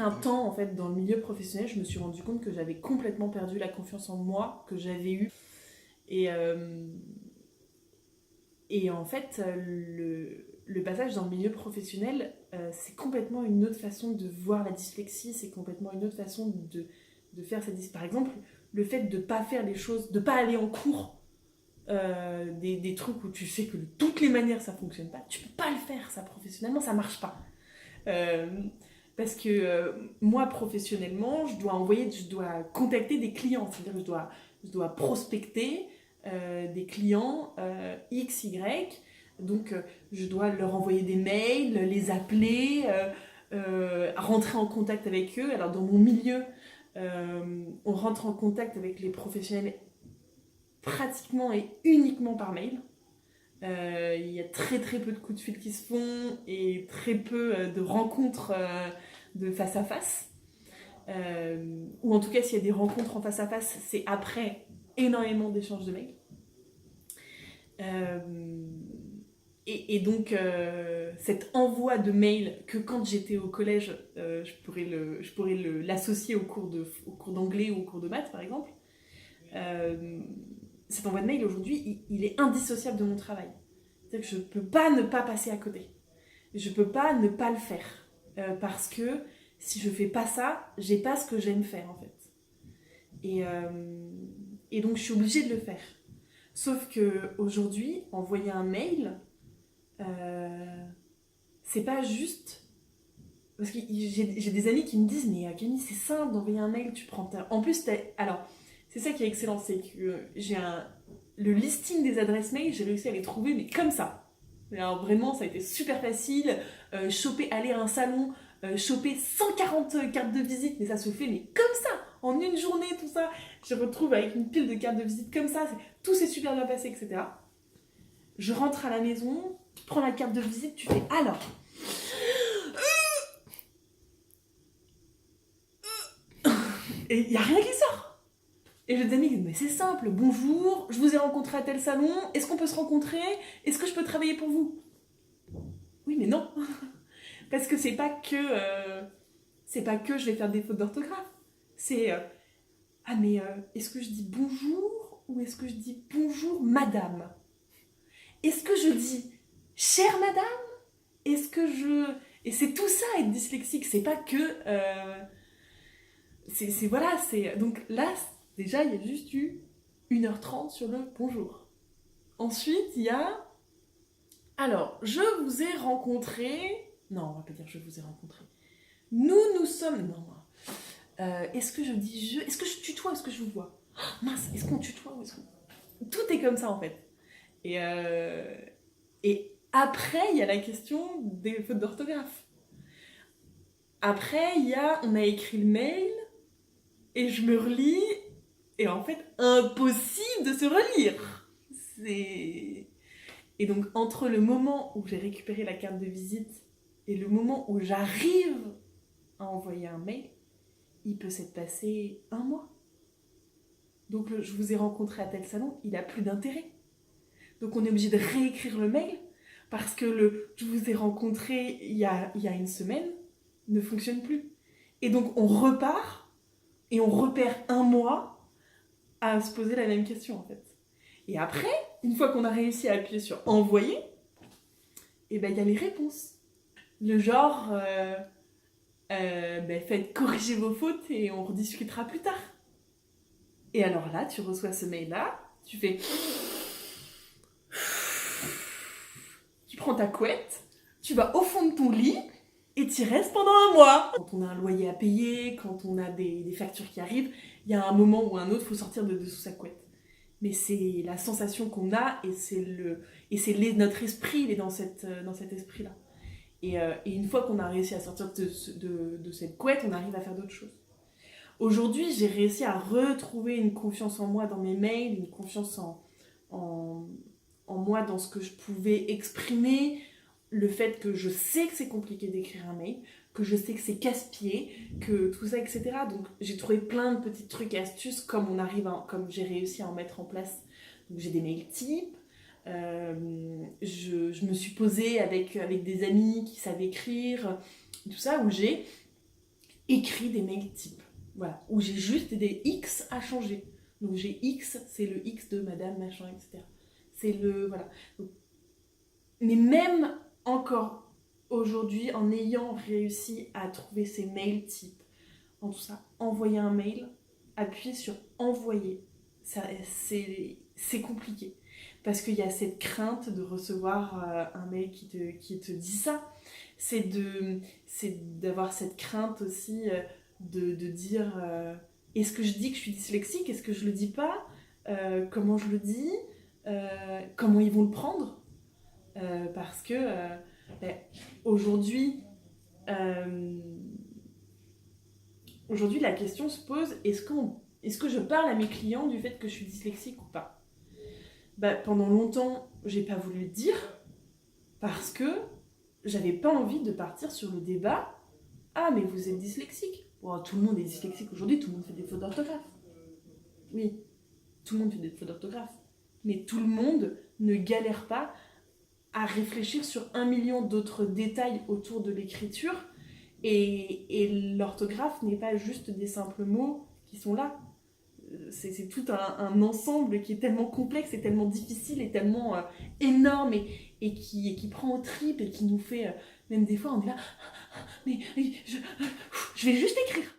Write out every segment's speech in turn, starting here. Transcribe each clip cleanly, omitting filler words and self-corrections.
un temps, en fait, dans le milieu professionnel, je me suis rendu compte que j'avais complètement perdu la confiance en moi que j'avais eue. Et, euh, et en fait, le passage dans le milieu professionnel, c'est complètement une autre façon de voir la dyslexie, c'est complètement une autre façon de faire cette dyslexie. Par exemple, le fait de ne pas faire les choses, de ne pas aller en cours, des trucs où tu sais que de toutes les manières ça fonctionne pas, tu peux pas le faire, ça professionnellement, ça marche pas. Euh, Parce que moi, professionnellement, je dois contacter des clients, c'est-à-dire que je dois prospecter des clients X, Y. Donc, je dois leur envoyer des mails, les appeler, rentrer en contact avec eux. Alors, dans mon milieu, on rentre en contact avec les professionnels pratiquement et uniquement par mail. Il y a très très peu de coups de fil qui se font et très peu de rencontres de face à face. Ou en tout cas, s'il y a des rencontres en face à face, c'est après énormément d'échanges de mails. Euh, et donc, cet envoi de mails que quand j'étais au collège, je pourrais l'associer au cours d'anglais ou au cours de maths, par exemple. Euh, Cet envoi de mail, aujourd'hui, il est indissociable de mon travail. C'est-à-dire que je ne peux pas ne pas passer à côté. Je ne peux pas ne pas le faire. Parce que si je ne fais pas ça, j'ai pas ce que j'aime faire, en fait. Et, euh, et donc, je suis obligée de le faire. Sauf qu'aujourd'hui, envoyer un mail, c'est pas juste. Parce que j'ai des amis qui me disent, mais Camille, c'est simple d'envoyer un mail, tu prends ta. En plus, alors, c'est ça qui est excellent, c'est que le listing des adresses mail, j'ai réussi à les trouver, mais comme ça. Alors vraiment, ça a été super facile. Aller à un salon, choper 140 cartes de visite, mais ça se fait, mais comme ça, en une journée, tout ça. Je retrouve avec une pile de cartes de visite comme ça. Tout s'est super bien passé, etc. Je rentre à la maison, tu prends la carte de visite, tu fais alors. Et il n'y a rien qui sort. Et je dis amis, mais c'est simple, bonjour, je vous ai rencontré à tel salon, est-ce qu'on peut se rencontrer? Est-ce que je peux travailler pour vous? Oui, mais non. Parce que c'est pas que je vais faire des fautes d'orthographe. C'est ah mais est-ce que je dis bonjour ou est-ce que je dis bonjour madame? Est-ce que je dis chère madame? Est-ce que je et c'est tout ça être dyslexique, c'est pas que c'est voilà, c'est donc là déjà il y a juste eu 1h30 sur le bonjour. Ensuite, il y a alors, je vous ai rencontré. Non, on va pas dire je vous ai rencontré. Nous sommes. Non. Est-ce que je dis je? Est-ce que je tutoie? Est-ce que je vous vois? Oh, mince, est-ce qu'on tutoie ou est-ce qu'on... Tout est comme ça en fait. Et après, il y a la question des fautes d'orthographe. Après, on a écrit le mail et je me relis et en fait, impossible de se relire. C'est... Et donc, entre le moment où j'ai récupéré la carte de visite et le moment où j'arrive à envoyer un mail, il peut s'être passé un mois. Donc, je vous ai rencontré à tel salon, il a plus d'intérêt. Donc, on est obligé de réécrire le mail parce que je vous ai rencontré il y a une semaine ne fonctionne plus. Et donc, on repart et on repère un mois à se poser la même question, en fait. Et après, une fois qu'on a réussi à appuyer sur envoyer, et ben il y a les réponses. Le genre, faites corriger vos fautes et on rediscutera plus tard. Et alors là, tu reçois ce mail-là, tu fais... Tu prends ta couette, tu vas au fond de ton lit et tu y restes pendant un mois. Quand on a un loyer à payer, quand on a des factures qui arrivent, il y a un moment ou un autre, il faut sortir de dessous sa couette. Mais c'est la sensation qu'on a et notre esprit, il est dans cet esprit-là. Et une fois qu'on a réussi à sortir de cette couette, on arrive à faire d'autres choses. Aujourd'hui, j'ai réussi à retrouver une confiance en moi dans mes mails, une confiance en moi dans ce que je pouvais exprimer, le fait que je sais que c'est compliqué d'écrire un mail, que je sais que c'est casse-pied, que tout ça, etc. Donc j'ai trouvé plein de petits trucs et astuces comme j'ai réussi à en mettre en place. Donc j'ai des mails types, je me suis posée avec des amis qui savaient écrire, tout ça, écrit des mails types. Voilà, où j'ai juste des X à changer. Donc j'ai X, c'est le X de madame, machin, etc. C'est le... Voilà. Donc, mais même encore aujourd'hui, en ayant réussi à trouver ces mails types, en tout ça, envoyer un mail, appuyer sur envoyer, c'est compliqué. Parce qu'il y a cette crainte de recevoir un mail qui te dit ça. C'est d'avoir cette crainte aussi de dire est-ce que je dis que je suis dyslexique? Est-ce que je le dis pas? Comment je le dis? Comment ils vont le prendre? Parce que ben, aujourd'hui, aujourd'hui, la question se pose est-ce que je parle à mes clients du fait que je suis dyslexique ou pas? Bah, pendant longtemps, j'ai pas voulu le dire parce que j'avais pas envie de partir sur le débat. Ah, mais vous êtes dyslexique. Bon, tout le monde est dyslexique aujourd'hui, tout le monde fait des fautes d'orthographe. Oui, tout le monde fait des fautes d'orthographe. Mais tout le monde ne galère pas à réfléchir sur 1 million d'autres détails autour de l'écriture. Et l'orthographe n'est pas juste des simples mots qui sont là. C'est tout un ensemble qui est tellement complexe et tellement difficile et tellement énorme et qui prend aux tripes et qui nous fait, même des fois on est là, mais je vais juste écrire.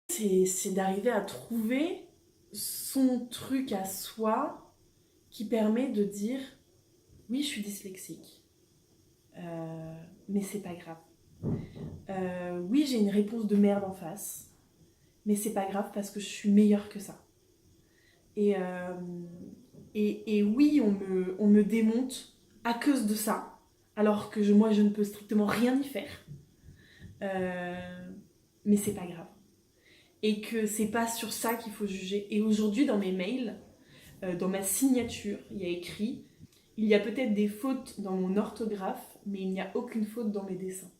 C'est d'arriver à trouver son truc à soi qui permet de dire oui, je suis dyslexique, mais c'est pas grave. Oui, j'ai une réponse de merde en face, mais c'est pas grave parce que je suis meilleure que ça. Et, oui, on me démonte à cause de ça, alors que moi je ne peux strictement rien y faire. Mais c'est pas grave. Et que c'est pas sur ça qu'il faut juger. Et aujourd'hui, dans mes mails, dans ma signature, il y a écrit il y a peut-être des fautes dans mon orthographe, mais il n'y a aucune faute dans mes dessins.